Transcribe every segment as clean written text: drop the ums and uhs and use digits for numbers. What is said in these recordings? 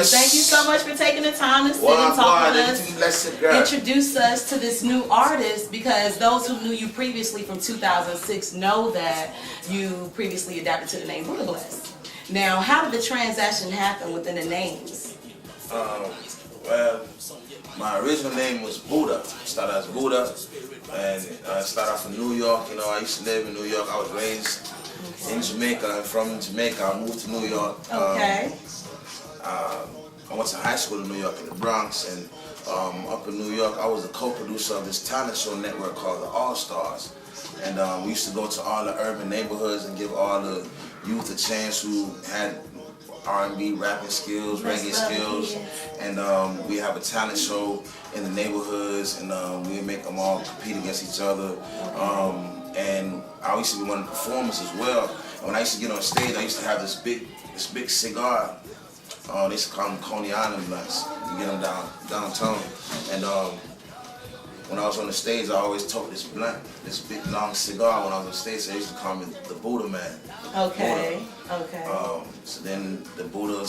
much. Thank you so much for taking the time to sit and talk with us. Introduce us to this new artist, because those who knew you previously from 2006 know that you previously adapted to the name b.o.b. Now, how did the transaction happen within the names? Well, my original name was Buddha. Started as Buddha, and I started off in New York. You know, I used to live in New York. I was raised in Jamaica. I'm from Jamaica. I moved to New York. Okay. I went to high school in New York, in the Bronx, and up in New York, I was a co-producer of this talent show network called the All Stars. And we used to go to all the urban neighborhoods and give all the youth a chance who had R&B, rapping skills, reggae skills, and we have a talent show in the neighborhoods, and we make them all compete against each other. And I used to be one of the performers as well. And when I used to get on stage, I used to have this big cigar. They used to call them Coney Island blunts. You get them downtown. And when I was on the stage, I always took this blunt, this big long cigar when I was on stage. So they used to call me the Buddha Man. Okay. Buddha. Okay. So then the Buddha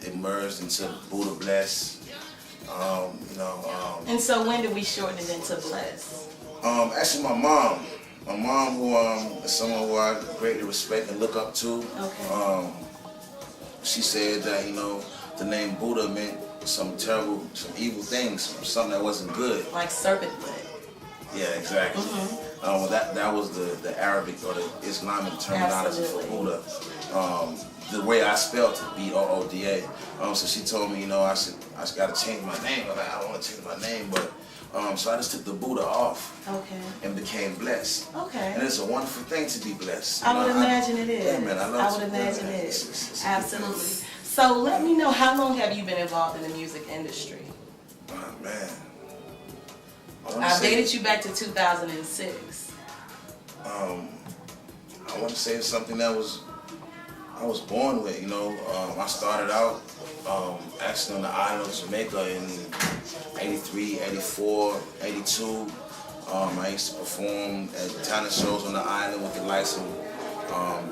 emerged into Buddha Bless. And so when did we shorten it into Bless? Actually, my mom, who is someone who I greatly respect and look up to. Okay. She said that, the name Buddha meant some evil things, something that wasn't good. Like serpent blood. Yeah, exactly. Well, that was the Arabic or the Islamic terminology for Buddha. The way I spelled it, B.o.b. So she told me, I just got to change my name. I'm like, I don't want to change my name, but so I just took the Buddha off. Okay. And became blessed. Okay. And it's a wonderful thing to be blessed. I would imagine it is. Yeah, man, I would imagine it is. Absolutely. So let me know, how long have you been involved in the music industry? Oh, man. I dated you back to 2006. I want to say it's something that I was born with, I started out actually on the island of Jamaica in 83, 84, 82. I used to perform at talent shows on the island with the likes of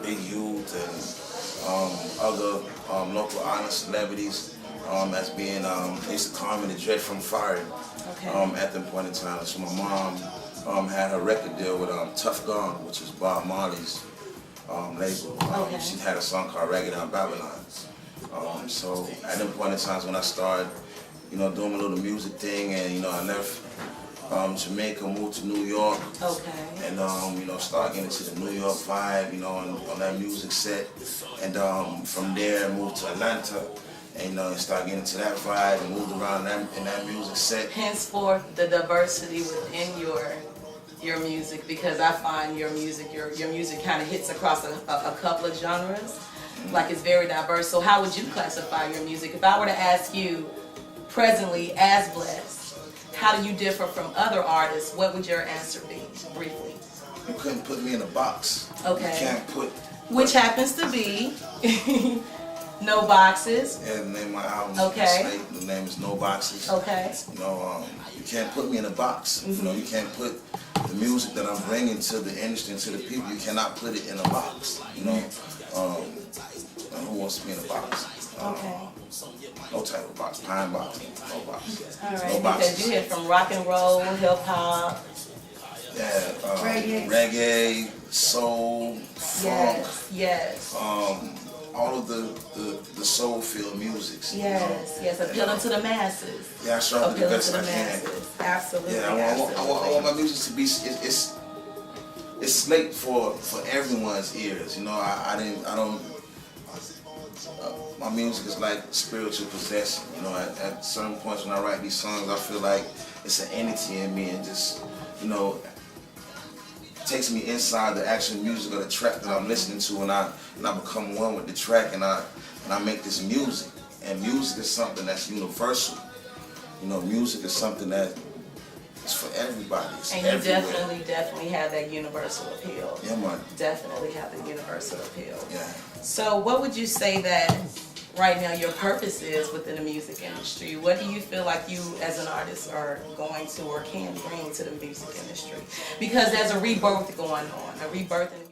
Big Youth and other local island celebrities, as being, they used to call me the Dread from Fire. Okay. At that point in time. So my mom had her record deal with Tough Gone, which is Bob Marley's label. Okay. She had a song called Ragged on Babylon. So at that point in time when I started, doing a little music thing, and I left Jamaica, moved to New York. Okay. And started getting into the New York vibe, on that music set. And from there moved to Atlanta. And started getting into that vibe and moved around in that music set. Henceforth, the diversity within your music, because I find your music kind of hits across a couple of genres. Like, it's very diverse. So how would you classify your music? If I were to ask you presently as Blessed, how do you differ from other artists? What would your answer be, briefly? You couldn't put me in a box. Okay. You can't put... Which happens to be... No Boxes. Yeah, the name of my album. Okay. The name is No Boxes. Okay. You can't put me in a box. You can't put the music that I'm bringing to the industry and to the people. You cannot put it in a box. Who wants to be in a box? Okay. No type of box. Pine box. No box. All right. No boxes. Because you hit from rock and roll, hip hop. Yeah. Reggae, soul, funk. Yes. All of the soul-filled musics. Yes, appealing to the masses. Yeah, I try to do the best I can. Absolutely. Yeah, I want my music to be, it's slate for everyone's ears. My music is like spiritual possession. At certain points when I write these songs, I feel like it's an entity in me, and just, takes me inside the actual music of the track that I'm listening to, and I become one with the track, and I make this music. And music is something that's universal. Music is something that is for everybody. It's and everywhere. You definitely have that universal appeal. Yeah, man. Definitely have the universal appeal. Yeah. So what would you say that right now your purpose is within the music industry? What do you feel like you as an artist are going to or can bring to the music industry? Because there's a rebirth going on, a rebirth in